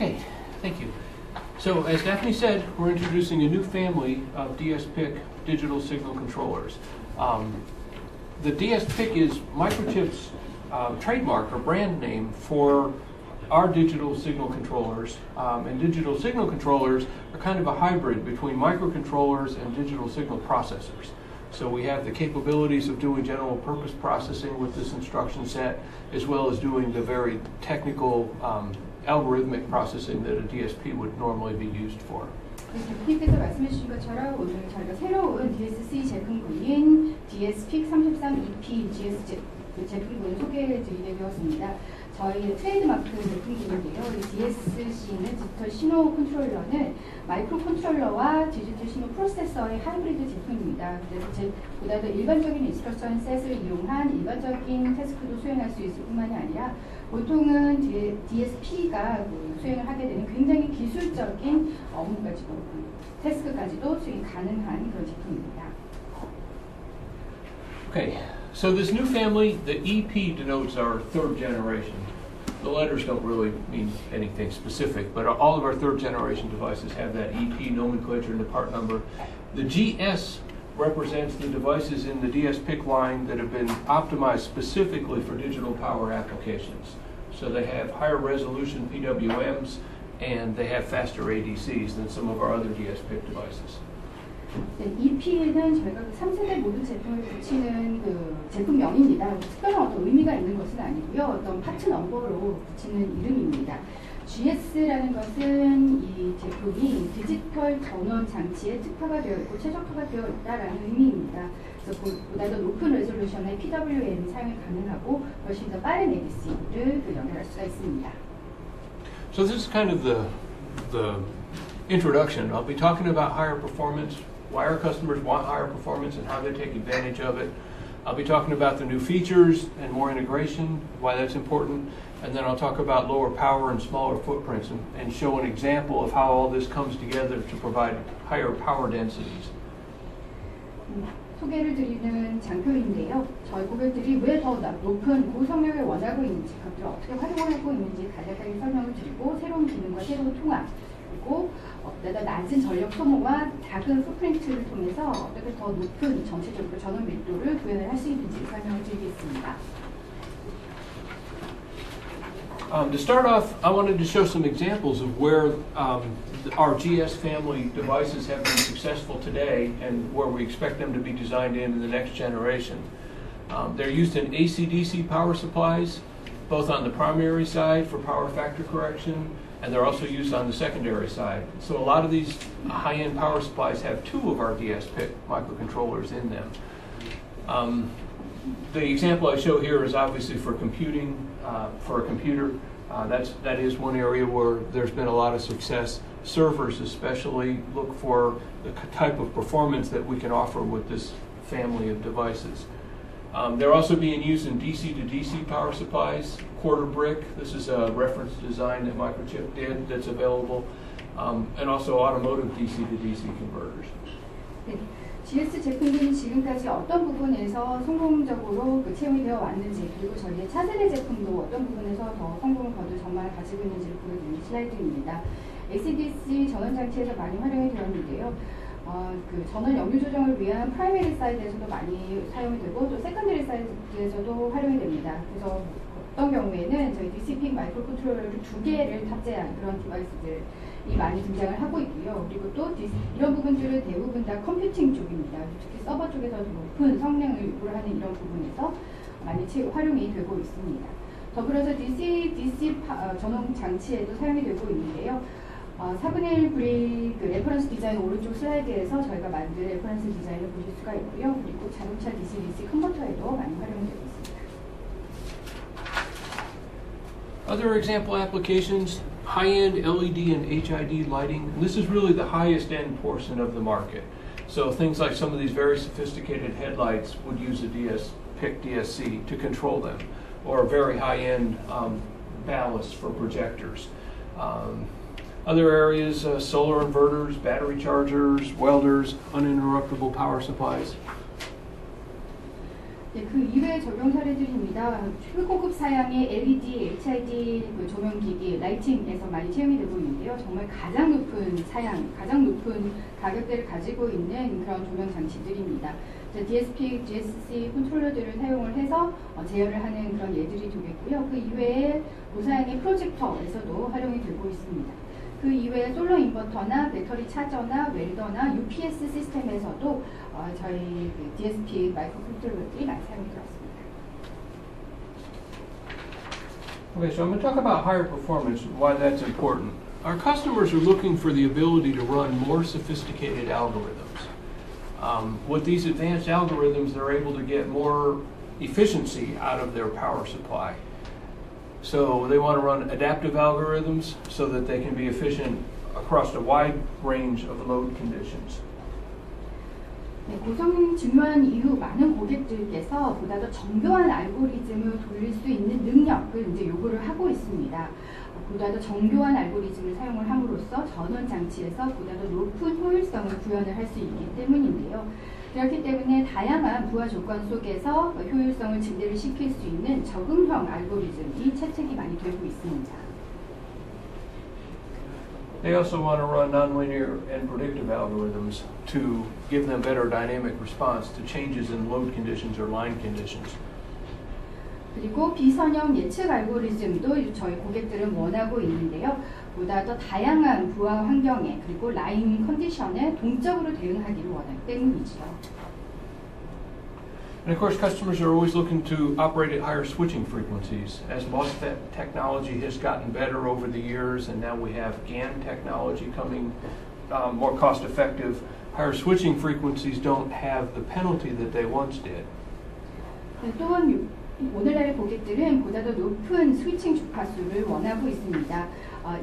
Okay, thank you. So as Daphne said, we're introducing a new family of dsPIC digital signal controllers. The dsPIC is Microchip's trademark or brand name for our digital signal controllers. And digital signal controllers are kind of a hybrid between microcontrollers and digital signal processors. So we have the capabilities of doing general purpose processing with this instruction set, as well as doing the very technical algorithmic processing that a DSP would normally be used for. 대표님께서 말씀해 주신 것처럼 오늘 저희가 새로운 DSC 제품군인 dsPIC 33EP GS 제품군을 소개해 드리게 되었습니다. 저희 트레이드마크 제품군인데요. 이 DSC는 디지털 신호 컨트롤러는 마이크로 컨트롤러와 디지털 신호 프로세서의 하이브리드 제품입니다. 그래서 보다 더 일반적인 인스트럭션 셋을 이용한 일반적인 태스크도 수행할 수 있을 뿐만이 아니라 보통은 DSP가 수행을 하게 되는 굉장히 기술적인 업무까지도, 태스크까지도 수행 가능한 그런 제품입니다. Okay, so this new family, the EP denotes our third generation. The letters don't really mean anything specific, but all of our third generation devices have that EP nomenclature and the part number. The GS represents the devices in the dsPIC line that have been optimized specifically for digital power applications. So they have higher resolution PWMs and they have faster ADCs than some of our other dsPIC devices. 네, EP는 저희가 3세대 모든 제품을 붙이는 그 제품명입니다. 특별한 어떤 의미가 있는 것은 아니고요. 어떤 파트 넘버로 붙이는 이름입니다. GS라는 것은 이 제품이 디지털 전원 장치에 특화가 되어 있고 최적화가 되어 있다라는 의미입니다. 그래서 보다 더 높은 레졸루션의 PWM 사용이 가능하고 훨씬 더 빠른 ADC를 연결할 수가 있습니다. So this is kind of the introduction. I'll be talking about higher performance, why our customers want higher performance and how they take advantage of it. I'll be talking about the new features and more integration, why that's important, and then I'll talk about lower power and smaller footprints and show an example of how all this comes together to provide higher power densities. 소개를 드리는 장표인데요. 저희 고객들이 왜 더 높은 고성능을 원하고 있는지, 그것들을 어떻게 활용하고 있는지 간략하게 설명을 드리고 새로운 기능과 새로운 통합, 그리고 보다 낮은 전력 소모와 작은 풋프린트를 통해서 어떻게 더 높은 전체적으로 전원 밀도를 구현을 할 수 있는지 설명을 드리겠습니다. To start off, I wanted to show some examples of where our GS family devices have been successful today and where we expect them to be designed in the next generation. They're used in AC/DC power supplies, both on the primary side for power factor correction, and they're also used on the secondary side. So a lot of these high-end power supplies have two of our dsPIC microcontrollers in them. The example I show here is obviously for computing, for a computer. That is one area where there's been a lot of success. Servers especially look for the type of performance that we can offer with this family of devices. They're also being used in DC to DC power supplies, quarter brick. This is a reference design that Microchip did that's available, and also automotive DC to DC converters. 네, GS 제품들이 지금까지 어떤 부분에서 성공적으로 채용이 되어 왔는지, 그리고 저희의 차세대 제품도 어떤 부분에서 더 성공을 거둘 전망을 가지고 있는지를 보여드리는 슬라이드입니다. AC/DC 전원 장치에서 많이 활용이 되었는데요. 그 전원 역류 조정을 위한 프라이머리 사이드에서도 많이 사용이 되고 또 세컨더리 사이드에서도 활용이 됩니다. 그래서 어떤 경우에는 저희 dsPIC 마이크로 컨트롤러를 2개를 탑재한 그런 디바이스들이 많이 등장을 하고 있고요. 그리고 또 이런 부분들은 대부분 다 컴퓨팅 쪽입니다. 특히 서버 쪽에서 높은 성능을 요구를 하는 이런 부분에서 많이 활용이 되고 있습니다. 더불어서 DC 전원 장치에도 사용이 되고 있는데요. 4분의 1 브릭 레퍼런스 디자인 오른쪽 슬라이드에서 저희가 만든 레퍼런스 디자인을 보실 수가 있고요. 그리고 자동차 DC-DC 컨버터에도 많이 활용이 되고 있습니다. Other example applications, high-end LED and HID lighting. This is really the highest end portion of the market. So things like some of these very sophisticated headlights would use a dsPIC DSC to control them, or very high-end ballast for projectors. Other areas, solar inverters, battery chargers, welders, uninterruptible power supplies. 네, 그 이외의 적용 사례들입니다. 최고급 사양의 LED, HID 그 조명기기, 라이팅에서 많이 채용이 되고 있는데요. 정말 가장 높은 사양, 가장 높은 가격대를 가지고 있는 그런 조명 장치들입니다. DSP, GSC 컨트롤러들을 사용을 해서 제어를 하는 그런 예들이 되겠고요. 그 이외에 고사양의 프로젝터에서도 활용이 되고 있습니다. 그 이외에 솔로 인버터나 배터리 차저나 웰더나 UPS 시스템에서도 저희 그 DSP 마이크로 컨트롤러들이 많이 사용이 되었습니다. Okay, so I'm going to talk about higher performance, why that's important. Our customers are looking for the ability to run more sophisticated algorithms. With these advanced algorithms, they're able to get more efficiency out of their power supply. So they want to run adaptive algorithms so that they can be efficient across a wide range of load conditions. 네, 고성 증명한 이후 많은 고객들께서 보다 더 정교한 알고리즘을 돌릴 수 있는 능력을 이제 요구를 하고 있습니다. 보다 더 정교한 알고리즘을 사용을 함으로써 전원 장치에서 보다 더 높은 효율성을 구현을 할 수 있기 때문인데요. 그렇기 때문에 다양한 부하 조건 속에서 효율성을 증대를 시킬 수 있는 적응형 알고리즘이 채택이 많이 되고 있습니다. They also want to run nonlinear and predictive algorithms to give them better dynamic response to changes in load conditions or line conditions. 그리고 비선형 예측 알고리즘도 저희 고객들은 원하고 있는데요. 보다 더 다양한 부하 환경에 그리고 라인 컨디션에 동적으로 대응하기를 원하기 때문이죠. And of course, customers are always looking to operate at higher switching frequencies. As MOSFET technology has gotten better over the years, and now we have GaN technology coming more cost effective, higher switching frequencies don't have the penalty that they once did. 또한 오늘날의 고객들은 보다 더 높은 스위칭 주파수를 원하고 있습니다.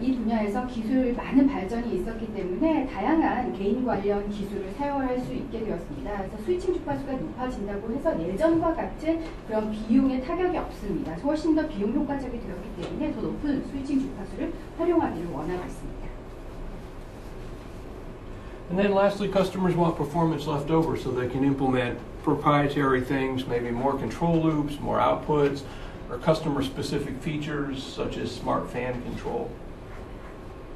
이 분야에서 기술 많은 발전이 있었기 때문에 다양한 개인 관련 기술을 사용할 수 있게 되었습니다. 그래서 스위칭 주파수가 높아진다고 해서 예전과 같은 그런 비용의 타격이 없습니다. 훨씬 더 비용 효과적이 되었기 때문에 더 높은 스위칭 주파수를 활용하기를 원하고 있습니다. And then lastly, customers want performance left over so they can implement proprietary things, maybe more control loops, more outputs, or customer-specific features such as smart fan control.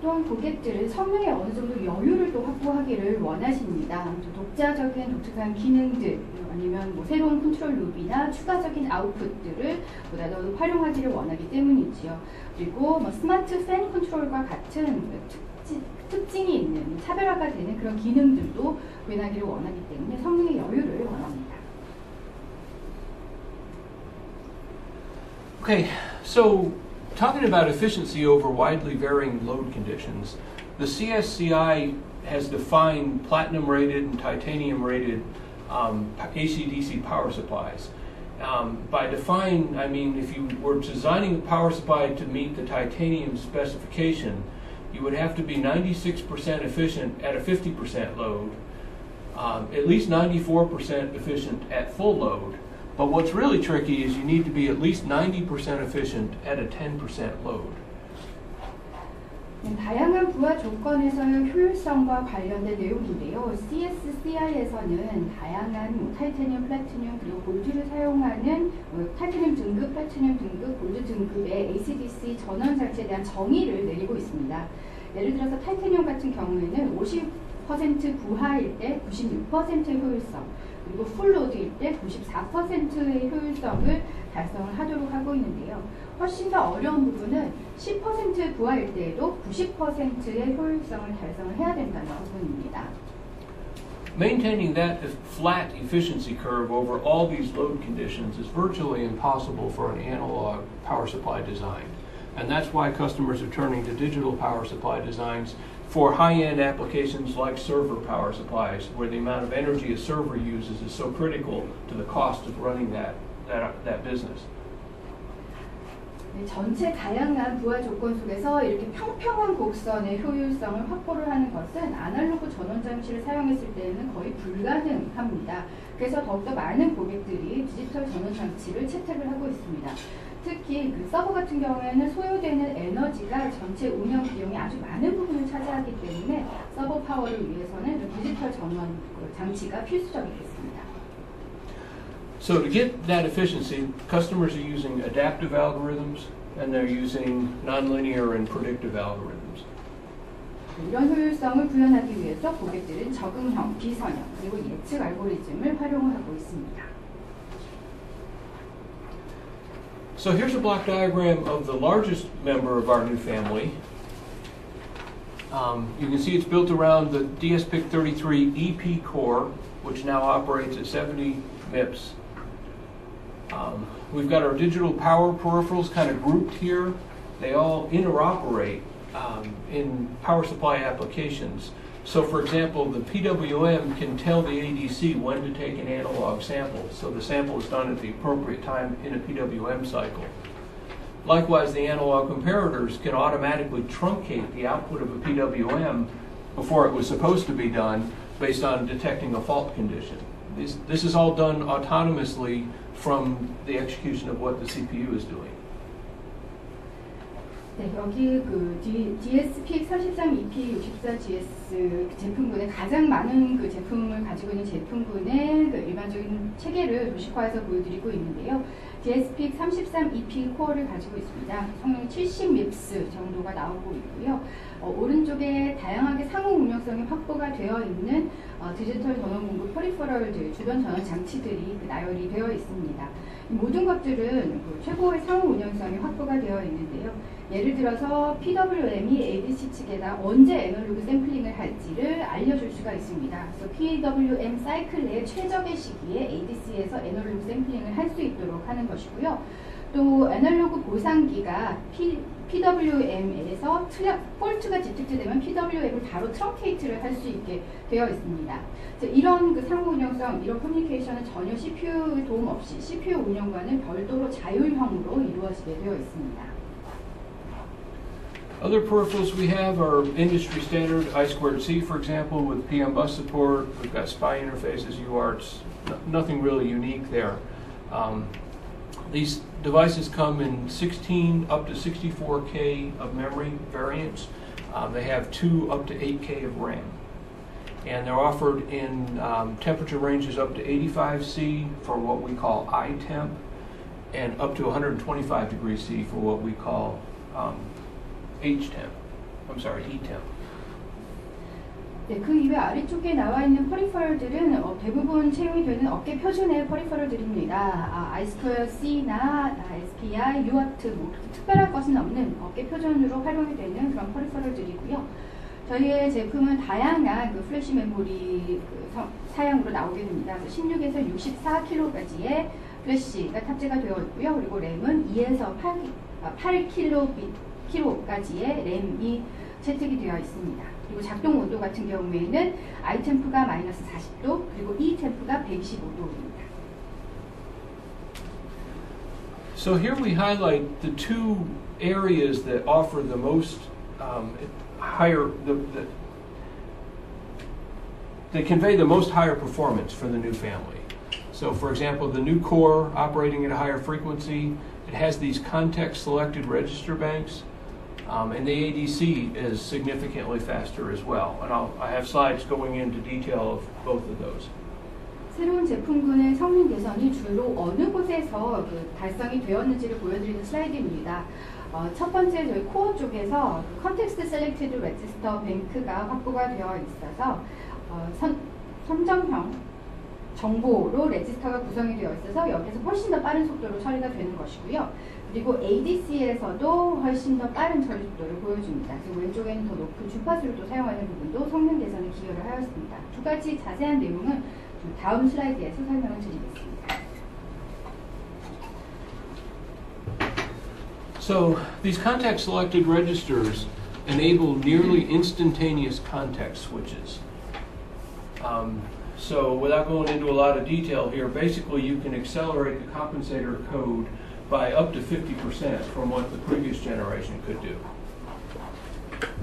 또한 고객들은 성능에 어느 정도 여유를 또 확보하기를 원하십니다. 독자적인 독특한 기능들 아니면 뭐 새로운 컨트롤 룹이나 추가적인 아웃풋들을 보다 더 활용하기를 원하기 때문이지요. 그리고 뭐 스마트 팬 컨트롤과 같은 특징이 있는 차별화가 되는 그런 기능들도 구현하기를 원하기 때문에 성능의 여유를 원합니다. Okay, so talking about efficiency over widely varying load conditions, the CSCI has defined platinum-rated and titanium-rated AC/DC power supplies. By define, I mean if you were designing a power supply to meet the titanium specification, you would have to be 96% efficient at a 50% load, at least 94% efficient at full load. But what's really tricky is you need to be at least 90% efficient at a 10% load. 다양한 부하 조건에서의 효율성과 관련된 내용인데요. CSCI에서는 다양한 타이타늄, 플래티늄 그리고 골드를 사용하는 타이타늄 등급, 플래티늄 등급, 골드 등급의 AC/DC 전원 장치에 대한 정의를 내리고 있습니다. 예를 들어서 타이타늄 같은 경우에는 50% 부하일 때 96%의 효율성, 그리고 풀로드일 때 94%의 효율성을 달성을 하도록 하고 있는데요. 훨씬 더 어려운 부분은 10% 부하일 때에도 90%의 효율성을 달성을 해야 된다는 부분입니다. Maintaining that flat efficiency curve over all these load conditions is virtually impossible for an analog power supply design. And that's why customers are turning to digital power supply designs for high-end applications like server power supplies, where the amount of energy a server uses is so critical to the cost of running that business. 전체 다양한 부하 조건 속에서 이렇게 평평한 곡선의 효율성을 확보를 하는 것은 아날로그 전원 장치를 사용했을 때는 거의 불가능합니다. 그래서 더욱더 많은 고객들이 디지털 전원 장치를 채택을 하고 있습니다. 특히 그 서버 같은 경우에는 소요되는 에너지가 전체 운영 비용이 아주 많은 부분을 차지하기 때문에 서버 파워를 위해서는 디지털 전원 장치가 필수적이겠습니다. So to get that efficiency, customers are using adaptive algorithms and they're using nonlinear and predictive algorithms. 이런 효율성을 구현하기 위해서 고객들은 적응형, 비선형, 그리고 예측 알고리즘을 활용을 하고 있습니다. So here's a block diagram of the largest member of our new family. You can see it's built around the DSPIC 33 EP core, which now operates at 70 MIPS. We've got our digital power peripherals kind of grouped here. They all interoperate in power supply applications. So for example, the PWM can tell the ADC when to take an analog sample. So the sample is done at the appropriate time in a PWM cycle. Likewise, the analog comparators can automatically truncate the output of a PWM before it was supposed to be done based on detecting a fault condition. This is all done autonomously from the execution of what the CPU is doing. 네, 여기 그 DSPIC 33EP64GS 제품군에 가장 많은 그 제품을 가지고 있는 제품군의 그 일반적인 체계를 도식화해서 보여드리고 있는데요. DSPIC 33EP 코어를 가지고 있습니다. 성능 70 MIPS 정도가 나오고 있고요. 오른쪽에 다양하게 상호 운영성이 확보가 되어 있는 디지털 전원 공급 퍼리퍼럴들, 주변 전원 장치들이 나열이 되어 있습니다. 이 모든 것들은 최고의 상호 운영성이 확보가 되어 있는데요. 예를 들어서 PWM이 ADC 측에다 언제 애널로그 샘플링을 할지를 알려줄 수가 있습니다. 그래서 PWM 사이클 내 최적의 시기에 ADC에서 애널로그 샘플링을 할 수 있도록 하는 것이고요. 또 애널로그 보상기가 PWM에서 폴트가 디텍트되면 PWM을 바로 트렁케이트를 할 수 있게 되어 있습니다. 이런 그 상호 운영성, 이런 커뮤니케이션은 전혀 CPU의 도움 없이 CPU 운영과는 별도로 자율형으로 이루어지게 되어 있습니다. Other peripherals we have are industry standard I2C, for example, with PM bus support. We've got SPI interfaces, UARTs, nothing really unique there. These devices come in 16 up to 64K of memory variants. They have 2 up to 8K of RAM. And they're offered in temperature ranges up to 85C for what we call iTemp, and up to 125 degrees C for what we call ETemp. 네, 그 이외 아래쪽에 나와 있는 퍼리퍼럴들은 대부분 채용이 되는 업계 표준의 퍼리퍼럴들입니다. I2C나 SPI, UART 특별할 것은 없는 업계 표준으로 활용이 되는 그런 퍼리퍼럴들이고요. 저희의 제품은 다양한 그 플래시 메모리 사양으로 나오게 됩니다. 16에서 64kb까지의 플래시가 탑재가 되어 있고요. 그리고 램은 2에서 8kb까지의 램이 채택이 되어 있습니다. 그리고 작동 온도 같은 경우에는 iTemp가 마이너스 40도, 그리고 ETemp가 125도입니다. So here we highlight the 2 areas that offer the most they convey the most higher performance for the new family. So for example, the new core operating at a higher frequency, it has these context selected register banks, and the ADC is significantly faster as well. And I have slides going into detail of both of those. 새로운 제품군의 성능 개선이 주로 어느 곳에서 달성이 되었는지를 보여드리는 슬라이드입니다. 첫 번째 저희 코어 쪽에서 컨텍스트 셀렉티드 레지스터 뱅크가 확보가 되어 있어서 선정형 정보로 레지스터가 구성이 되어 있어서 여기서 훨씬 더 빠른 속도로 처리가 되는 것이고요. 그리고 ADC에서도 훨씬 더 빠른 처리 속도를 보여줍니다. 그래서 왼쪽에는 더 높은 주파수를 또 사용하는 부분도 성능 개선에 기여를 하였습니다. 2가지 자세한 내용은 다음 슬라이드에서 설명을 드리겠습니다. So these context selected registers enable nearly instantaneous context switches. So without going into a lot of detail here, basically you can accelerate the compensator code by up to 50% from what the previous generation could do.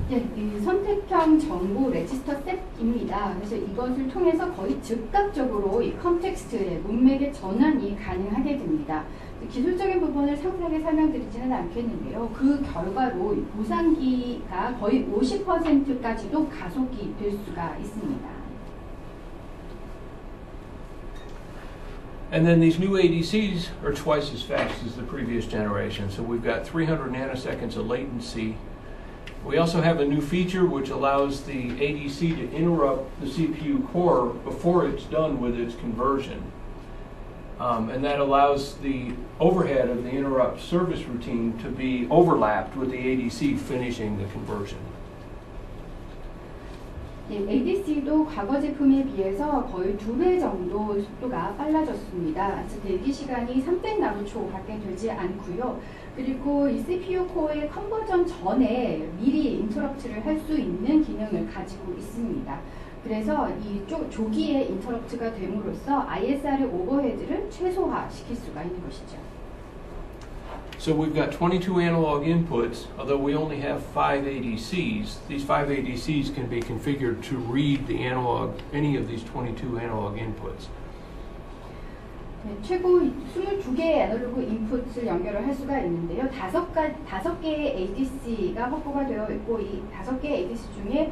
네, 이 선택형 정보 레지스터 셋입니다. 그래서 이것을 통해서 거의 즉각적으로 이 컨텍스트의 문맥의 전환이 가능하게 됩니다. 기술적인 부분을 상세하게 설명드리지는 않겠는데요. 그 결과로 이 보상기가 거의 50%까지도 가속이 될 수가 있습니다. And then these new ADCs are twice as fast as the previous generation. So we've got 300 nanoseconds of latency. We also have a new feature which allows the ADC to interrupt the CPU core before it's done with its conversion. And that allows the overhead of the interrupt service routine to be overlapped with the ADC finishing the conversion. 예, ADC도 과거 제품에 비해서 거의 2배 정도 속도가 빨라졌습니다. 그래서 대기 시간이 300나노초 밖에 되지 않고요. 그리고 이 CPU 코어의 컨버전 전에 미리 인터럽트를 할 수 있는 기능을 가지고 있습니다. 그래서 이 조기에 인터럽트가 됨으로써 ISR의 오버헤드를 최소화시킬 수가 있는 것이죠. So we've got 22 analog inputs, although we only have 5 ADCs. These 5 ADCs can be configured to read the analog, any of these 22 analog inputs. 네, 최고 22개의 애널로그 인풋을 연결을 할 수가 있는데요. 5개의 ADC가 확보가 되어 있고 이 5개의 ADC 중에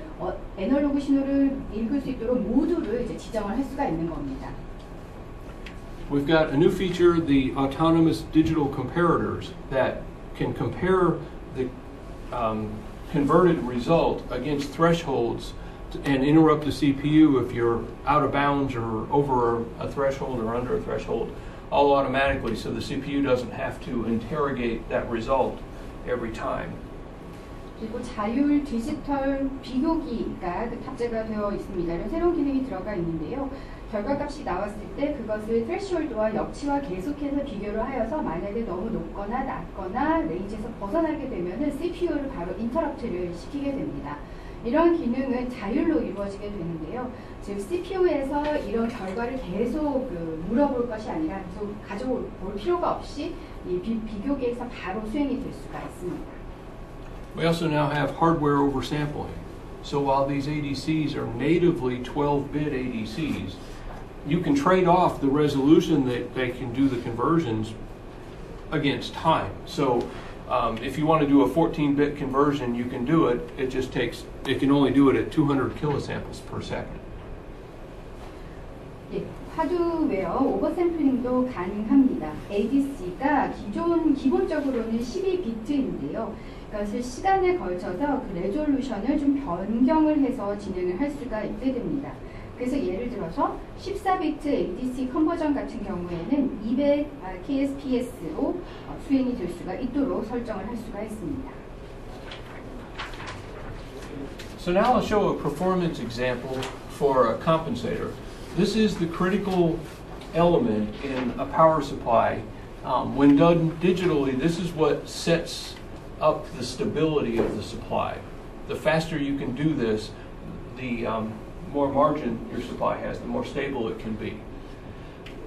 애널로그 신호를 읽을 수 있도록 모두를 이제 지정을 할 수가 있는 겁니다. We've got a new feature, the autonomous digital comparators, that can compare the converted result against thresholds and interrupt the CPU if you're out of bounds or over a threshold or under a threshold, all automatically, so the CPU doesn't have to interrogate that result every time. 그리고 자율 디지털 비교기가 탑재가 되어 있습니다. 이런 새로운 기능이 들어가 있는데요. 결과값이 나왔을 때 그것을 threshold와 역치와 계속해서 비교를 하여서 만약에 너무 높거나 낮거나 레인지에서 벗어나게 되면은 CPU를 바로 인터럽트를 시키게 됩니다. 이런 기능은 자율로 이루어지게 되는데요. 즉 CPU에서 이런 결과를 계속 물어볼 것이 아니라 계속 가져올 필요가 없이 이 비교기에서 바로 수행이 될 수가 있습니다. We also now have hardware oversampling. So while these ADCs are natively 12-bit ADCs, you can trade off the resolution that they can do the conversions against time. So if you want to do a 14-bit conversion, you can do it. It can only do it at 200 kilosamples per second. 예, 하드웨어 오버샘플링도 가능합니다. ADC가 기본적으로는 12비트인데요. 그것을 시간에 걸쳐서 그 레졸루션을 좀 변경을 해서 진행을 할 수가 있게 됩니다. 그래서 예를 들어서 14비트 ADC 컨버전 같은 경우에는 200 KSPS로 수행이 될 수가 있도록 설정을 할 수가 있습니다. So now I'll show a performance example for a compensator. This is the critical element in a power supply. When done digitally, this is what sets up the stability of the supply. The faster you can do this, the more margin your supply has, the more stable it can be.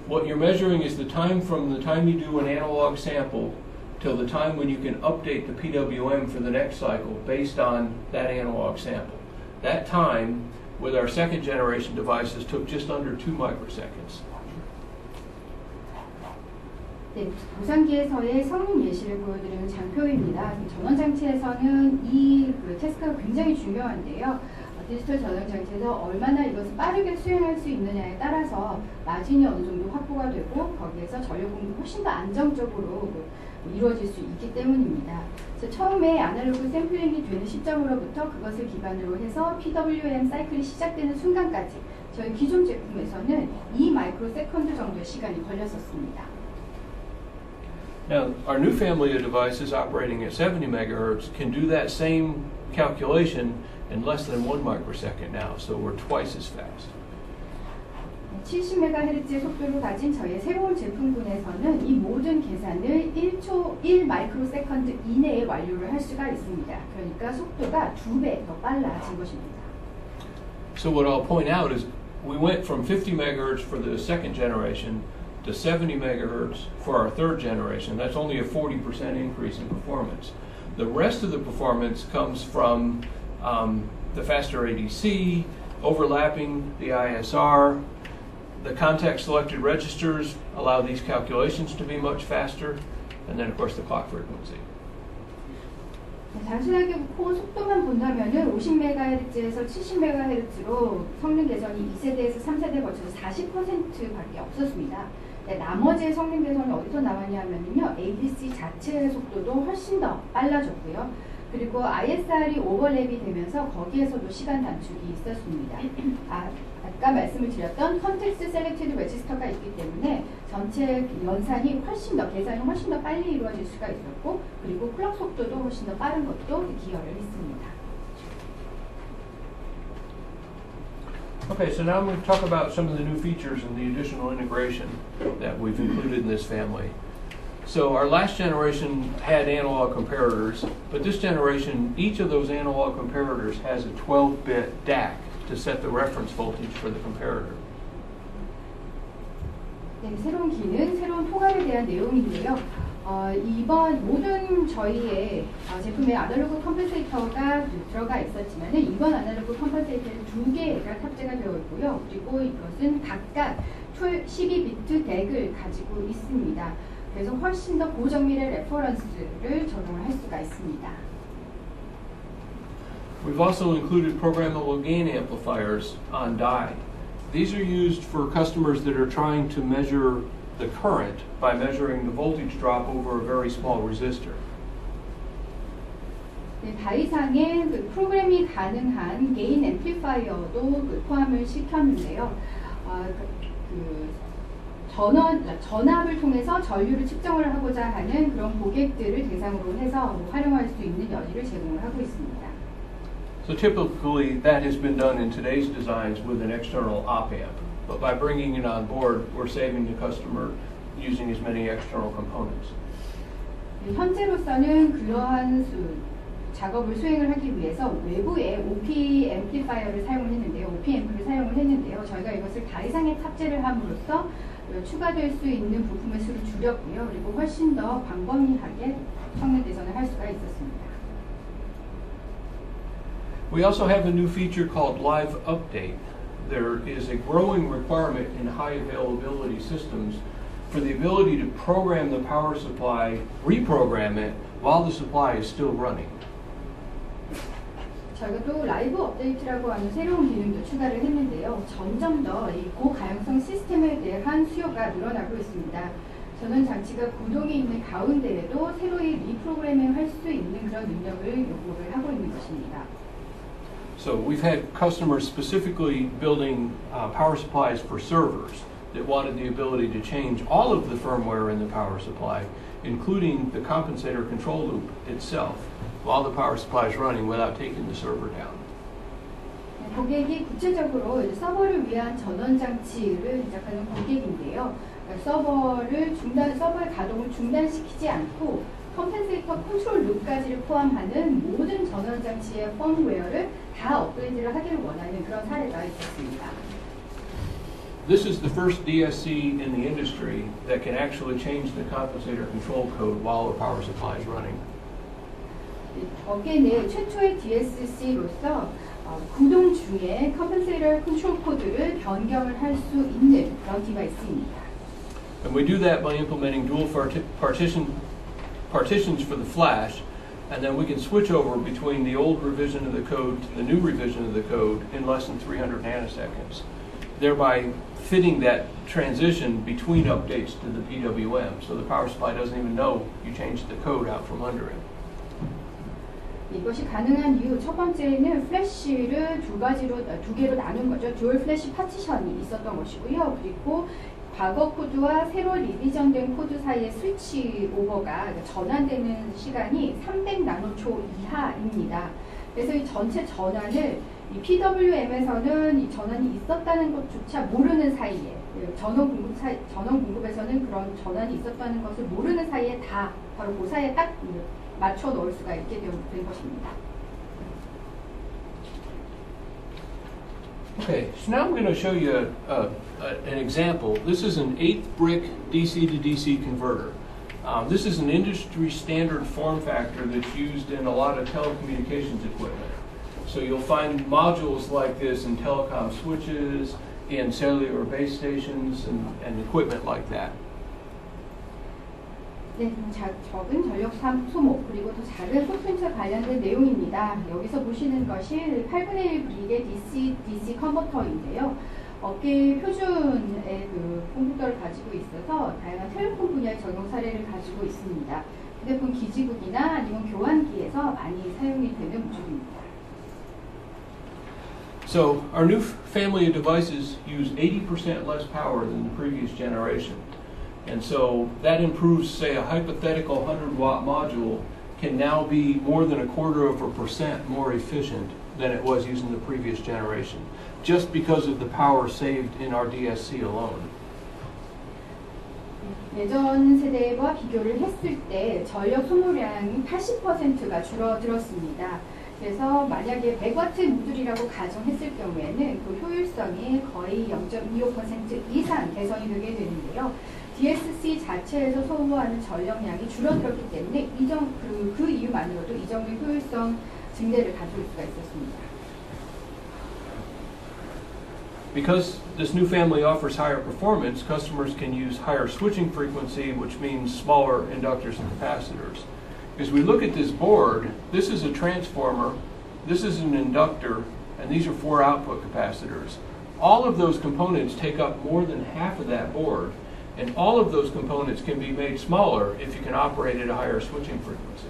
What you're measuring is the time from the time you do an analog sample till the time when you can update the PWM for the next cycle based on that analog sample. That time with our second generation devices took just under 2 microseconds. 네, 보상기에서의 성능 예시를 보여드리는 장표입니다. 전원장치에서는 이 태스크가 굉장히 중요한데요. 디지털 전원장치에서 얼마나 이것을 빠르게 수행할 수 있느냐에 따라서 마진이 어느 정도 확보가 되고 거기에서 전력 공급이 훨씬 더 안정적으로 이루어질 수 있기 때문입니다. 그래서 처음에 아날로그 샘플링이 되는 시점으로부터 그것을 기반으로 해서 PWM 사이클이 시작되는 순간까지 저희 기존 제품에서는 2 마이크로세컨드 정도의 시간이 걸렸었습니다. Now, our new family of devices operating at 70 megahertz can do that same calculation in less than 1 microsecond now, so we're twice as fast. 70MHz의 속도를 가진 저희의 새로운 제품군에서는 이 모든 계산을 1 마이크로세컨드 이내에 완료를 할 수가 있습니다. 그러니까 속도가 2배 더 빨라진 것입니다. So what I'll point out is we went from 50 megahertz for the second generation to 70 megahertz for our third generation. That's only a 40% increase in performance. The rest of the performance comes from the faster ADC, overlapping the ISR. The context selected registers allow these calculations to be much faster, and then of course the clock frequency. 단순하게 코어 속도만 본다면은 50MHz에서 70MHz로 성능 개선이 2세대에서 3세대에 걸쳐서 40%밖에 없었습니다. 네, 나머지의 성능 개선이 어디서 나왔냐면요. ADC 자체의 속도도 훨씬 더 빨라졌고요. 그리고 ISR이 오버랩이 되면서 거기에서도 시간 단축이 있었습니다. 아까 말씀을 드렸던 컨텍스트 셀렉티드 레지스터가 있기 때문에 전체 연산이 훨씬 더, 계산이 훨씬 더 빨리 이루어질 수가 있었고, 그리고 클럭 속도도 훨씬 더 빠른 것도 기여를 했습니다. Okay, so now I'm going to talk about some of the new features and the additional integration that we've included in this family. So our last generation had analog comparators, but this generation, each of those analog comparators has a 12-bit DAC to set the reference voltage for the comparator. 네, 새로운 기능, 새로운 통합에 대한 내용인데요. 이번 모든 저희의 제품에 아날로그 컴pen세이터가 들어가 있었지만 이번 아날로그 컴pen세이터는 2개가 탑재가 되어 있고요. 그리고 이것은 각각 12비트 덱을 가지고 있습니다. 그래서 훨씬 더 고정밀의 레퍼런스를 적용을 할 수가 있습니다. We've also included programmable gain amplifiers on die. These are used for customers that are trying to measure the current by measuring the voltage drop over a very small resistor. 네, 다이상에 프로그램이 가능한 게인 앰플리파이어도 포함을 시켰는데요. 전압을 통해서 전류를 측정을 하고자 하는 그런 고객들을 대상으로 해서 활용할 수 있는 여지를 제공을 하고 있습니다. So typically that has been done in today's designs with an external op-amp. But by bringing it on board, we're saving the customer using as many external components. 현재로서는 그러한 작업을 수행을 하기 위해서 외부에 OP 앰플리파이어를 사용을 했는데요. OP 앰프를 사용을 했는데요. 저희가 이것을 다이상에 탑재를 함으로써 추가될 수 있는 부품의 수를 줄였고요. 그리고 훨씬 더 광범위하게 성능 개선을 할 수가 있었습니다. We also have a new feature called Live Update. There is a growing requirement in high availability systems for the ability to program the power supply, reprogram it while the supply is still running. 저희가 또 라이브 업데이트라고 하는 새로운 기능도 추가를 했는데요. 점점 더 이 고가용성 시스템에 대한 수요가 늘어나고 있습니다. 전원 장치가 구동이 있는 가운데에도 새로이 리프로그래밍 할 수 있는 그런 능력을 요구를 하고 있는 것입니다. So we've had customers specifically building power supplies for servers that wanted the ability to change all of the firmware in the power supply, including the compensator control loop itself, while the power supply is running without taking the server down. 고객이 구체적으로 서버를 위한 전원 장치를 제작하는 고객인데요. 서버의 가동을 중단시키지 않고 컴펜세이터 컨트롤 룹까지를 포함하는 모든 전원 장치의 펌웨어를 다 업그레이드를 하기를 원하는 그런 사례가 있었습니다. This is the first DSC in the industry that can actually change the compensator control code while the power supply is running. 업계는 최초의 DSC로서 구동 중에 컴펜세이터 컨트롤 코드를 변경을 할 수 있는 그런 디바이스입니다. And we do that by implementing dual partitions for the flash, and then we can switch over between the old revision of the code to the new revision of the code in less than 300 nanoseconds, thereby fitting that transition between updates to the PWM, so the power supply doesn't even know you changed the code out from under it. 이것이 가능한 이유 첫 번째는 플래시를 두 개로 나눈 거죠. 듀얼 플래시 파티션이 있었던 것이고요. 그리고 과거 코드와 새로 리비전된 코드 사이의 스위치 오버가 전환되는 시간이 300 나노초 이하입니다. 그래서 이 전체 전환을 이 PWM에서는 이 전환이 있었다는 것조차 모르는 사이에 전원 공급에서는 그런 전환이 있었다는 것을 모르는 사이에 다 바로 그 사이에 딱 맞춰 넣을 수가 있게 된 것입니다. Okay, so now I'm going to show you an example. This is an 8-brick DC to DC converter. This is an industry standard form factor that's used in a lot of telecommunications equipment. So you'll find modules like this in telecom switches, in cellular base stations, and equipment like that. 네, 적은 전력 소모 그리고 또 작은 포트에 관련된 내용입니다. 여기서 보시는 것이 8분의 1 브릭의 DC 컨버터인데요. 업계 표준의 그 컴퓨터를 가지고 있어서 다양한 텔레콤 분야의 적용 사례를 가지고 있습니다. 휴대폰 기지국이나 아니면 교환기에서 많이 사용이 되는 모듈입니다. So our new family of devices use 80% less power than the previous generation. And so that improves, say, a hypothetical 100-watt module can now be more than 0.25% more efficient than it was using the previous generation, just because of the power saved in our DSC alone. 예전 세대와 비교를 했을 때 전력 소모량이 80%가 줄어들었습니다. 그래서 만약에 100W 모듈이라고 가정했을 경우에는 그 효율성이 거의 0.25% 이상 개선이 되게 되는데요. DSC 자체에서 소모하는 전력량이 줄어들었기 때문에 그 이유만으로도 이 정도의 효율성 증대를 가져올 수가 있었습니다. Because this new family offers higher performance, customers can use higher switching frequency, which means smaller inductors and capacitors. As we look at this board, this is a transformer, this is an inductor, and these are 4 output capacitors. All of those components take up more than half of that board, and all of those components can be made smaller if you can operate at a higher switching frequency.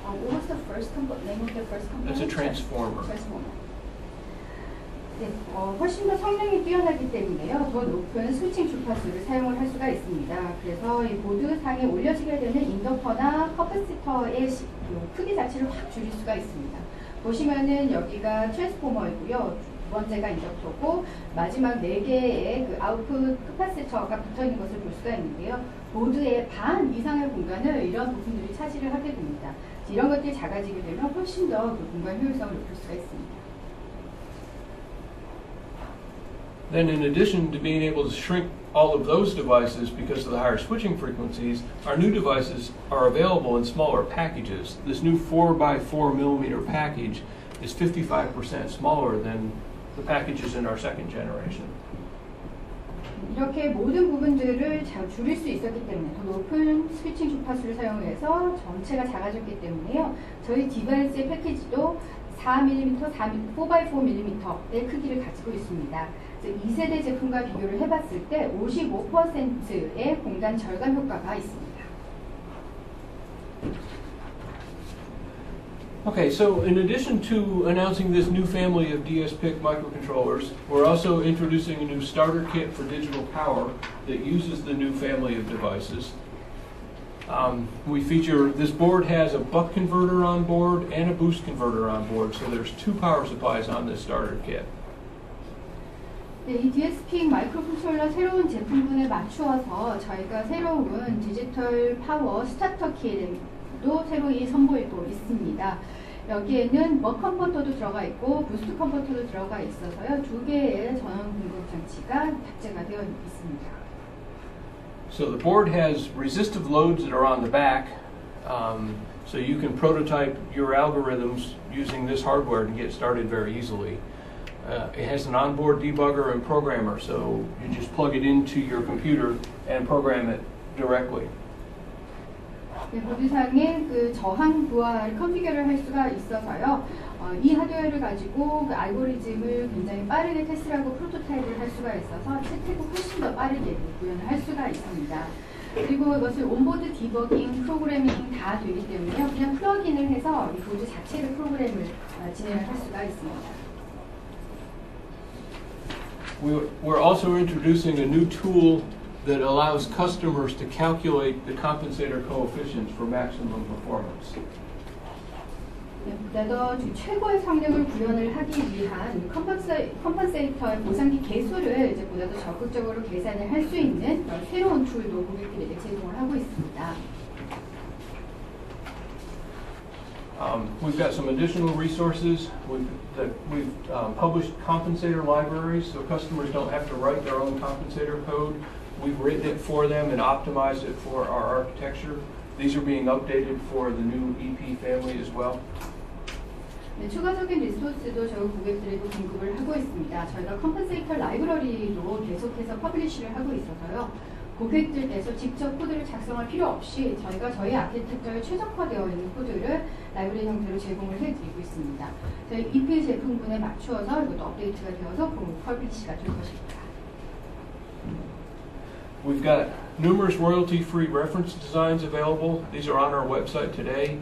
What was the first name of the first component? That's a transformer. 네, 훨씬 더 성능이 뛰어나기 때문에요. 더 높은 스위칭 주파수를 사용을 할 수가 있습니다. 그래서 이 보드 상에 올려지게 되는 인덕터나 커패시터의 크기 자체를 확 줄일 수가 있습니다. 보시면은 여기가 트랜스포머이고요. 두 번째가 인덕터고 마지막 4개의 그 아웃풋 커패시터가 붙어 있는 것을 볼 수가 있는데요. 보드의 반 이상의 공간을 이런 부품들이 차지를 하게 됩니다. 이런 것들이 작아지게 되면 훨씬 더 그 공간 효율성을 높일 수가 있습니다. Then in addition to being able to shrink all of those devices because of the higher switching frequencies, our new devices are available in smaller packages. This new 4x4mm package is 55% smaller than the packages in our second generation. 이렇게 모든 부분들을 줄일 수 있었기 때문에 더 높은 스위칭 주파수를 사용해서 전체가 작아졌기 때문에요. 저희 디바이스의 패키지도 4mm, 4x4mm의 크기를 가지고 있습니다. 2세대 제품과 비교를 해봤을 때 55%의 공간 절감 효과가 있습니다. Okay, so in addition to announcing this new family of DSPIC microcontrollers, we're also introducing a new starter kit for digital power that uses the new family of devices. We feature, this board has a buck converter on board and a boost converter on board, so there's 2 power supplies on this starter kit. 네, 이 DSPIC 마이크로컨트롤러 새로운 제품군에 맞추어서 저희가 새로운 디지털 파워 스타터 키도 새로 선보이고 있습니다. 여기에는 버 컨버터도 들어가 있고 부스트 컨버터도 들어가 있어서요. 2개의 전원 공급 장치가 탑재가 되어 있습니다. So the board has resistive loads that are on the back, so you can prototype your algorithms using this hardware to get started very easily. It has an onboard debugger and programmer, so you just plug it into your computer and program it directly. 네, 보드상에 그 저항 부하를 컨피규어를 할 수가 있어서요. 이 하드웨어를 가지고 그 알고리즘을 굉장히 빠르게 테스트하고 프로토타입을 할 수가 있어서 채택을 훨씬 더 빠르게 구현을 할 수가 있습니다. 그리고 이것을 온보드 디버깅, 프로그래밍 다 되기 때문에요. 그냥 플러그인을 해서 이 보드 자체를 프로그램을 진행을 할 수가 있습니다. We're also introducing a new tool that allows customers to calculate the compensator coefficients for maximum performance. 보다 더 최고의 성능을 구현을 하기 위한 컴pen세이터의 보상기 개수를 이제 보다 더 적극적으로 계산을 할 수 있는 새로운 툴도 고객들에게 제공을 하고 있습니다. We've got some additional resources. We've published compensator libraries, so customers don't have to write their own compensator code. We've written it for them and optimized it for our architecture. These are being updated for the new EP family as well. 네, 추가적인 리소스도 저희 고객들에게 공급을 하고 있습니다. 저희가 컴pensator 라이브러리도 계속해서 퍼블리시를 하고 있어서요. 고객들께서 직접 코드를 작성할 필요 없이 저희가 저희 아키텍처에 최적화되어 있는 코드를 라이브러리 형태로 제공을 해드리고 있습니다. 저희 EP 제품군에 맞추어서 이것도 업데이트가 되어서 퍼블리시가 될 것입니다. We've got numerous royalty-free reference designs available. These are on our website today.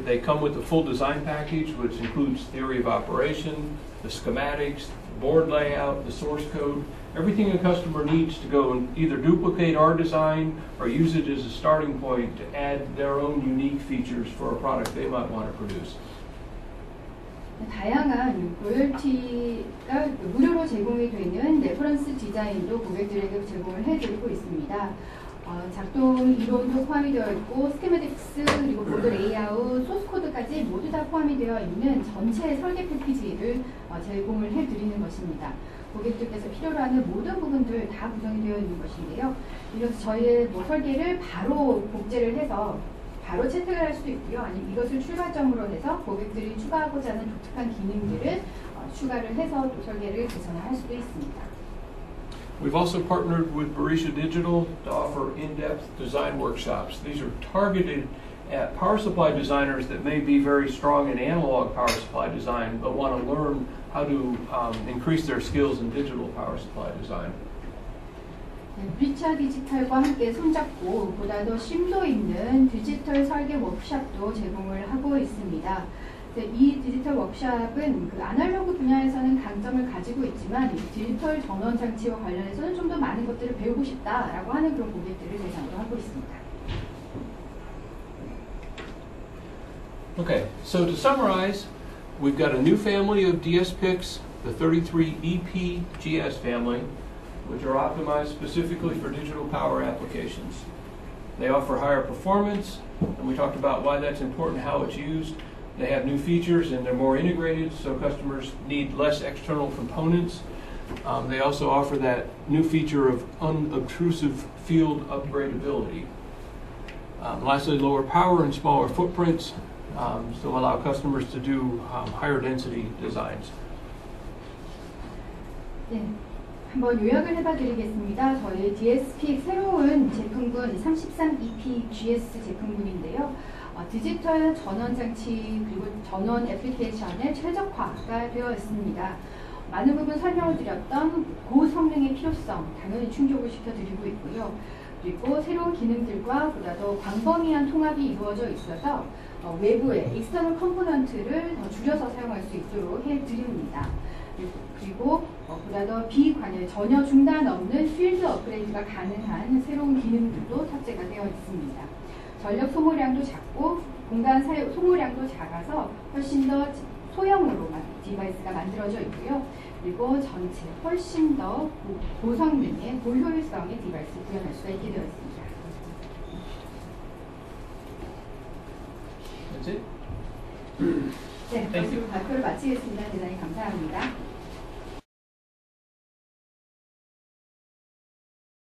They come with the full design package, which includes theory of operation, the schematics, the board layout, the source code, everything a customer needs to go and either duplicate our design or use it as a starting point to add their own unique features for a product they might want to produce. 다양한 로열티가 무료로 제공이 되는 레퍼런스 디자인도 고객들에게 제공을 해드리고 있습니다. 작동 이론도 포함이 되어 있고 스키매틱스 그리고 보드 레이아웃, 소스 코드까지 모두 다 포함이 되어 있는 전체 설계 패키지를 제공을 해드리는 것입니다. 고객들께서 필요로 하는 모든 부분들 다 구성이 되어 있는 것인데요. 이래서 저희의 설계를 바로 복제를 해서 바로 채택을 할 수도 있고요. 아니면 이것을 출발점으로 해서 고객들이 추가하고자 하는 독특한 기능들을 추가를 해서 또 설계를 개선을 할 수도 있습니다. We've also partnered with Berisha Digital to offer in-depth design workshops. These are targeted at power supply designers that may be very strong in analog power supply design but want to learn how to increase their skills in digital power supply design. 브리차 디지털과 함께 손잡고 보다 더 심도 있는 디지털 설계 워크숍도 제공을 하고 있습니다. 이 디지털 워크숍은 그 아날로그 분야에서는 강점을 가지고 있지만 디지털 전원 장치와 관련해서는 좀 더 많은 것들을 배우고 싶다라고 하는 그런 고객들을 대상으로 하고 있습니다. Okay, so to summarize, we've got a new family of DS PICs, the 33EP GS family, which are optimized specifically for digital power applications. They offer higher performance, and we talked about why that's important, how it's used. They have new features and they're more integrated, so customers need less external components. They also offer that new feature of unobtrusive field upgradability. Lastly, lower power and smaller footprints, so allow customers to do higher density designs. 네, 한번 요약을 해봐 드리겠습니다. 저희 DSP 새로운 제품군 33EP GS 제품군인데요. 디지털 전원 장치 그리고 전원 애플리케이션의 최적화가 되어 있습니다. 많은 부분 설명을 드렸던 고성능의 필요성 당연히 충족을 시켜드리고 있고요. 그리고 새로운 기능들과 보다 더 광범위한 통합이 이루어져 있어서 외부의 익스터널 컴포넌트를 더 줄여서 사용할 수 있도록 해드립니다. 그리고 보다 더 비관여 전혀 중단 없는 필드 업그레이드가 가능한 새로운 기능들도 탑재가 되어 있습니다. 전력 소모량도 작고 공간 소모량도 작아서 훨씬 더 소형으로 디바이스가 만들어져 있고요. 그리고 전체 훨씬 더 고성능의 고효율성의 디바이스를 구현할 수가 있게 되어 있습니다. That's it? 네, 그럼 발표를 마치겠습니다. 대단히 감사합니다.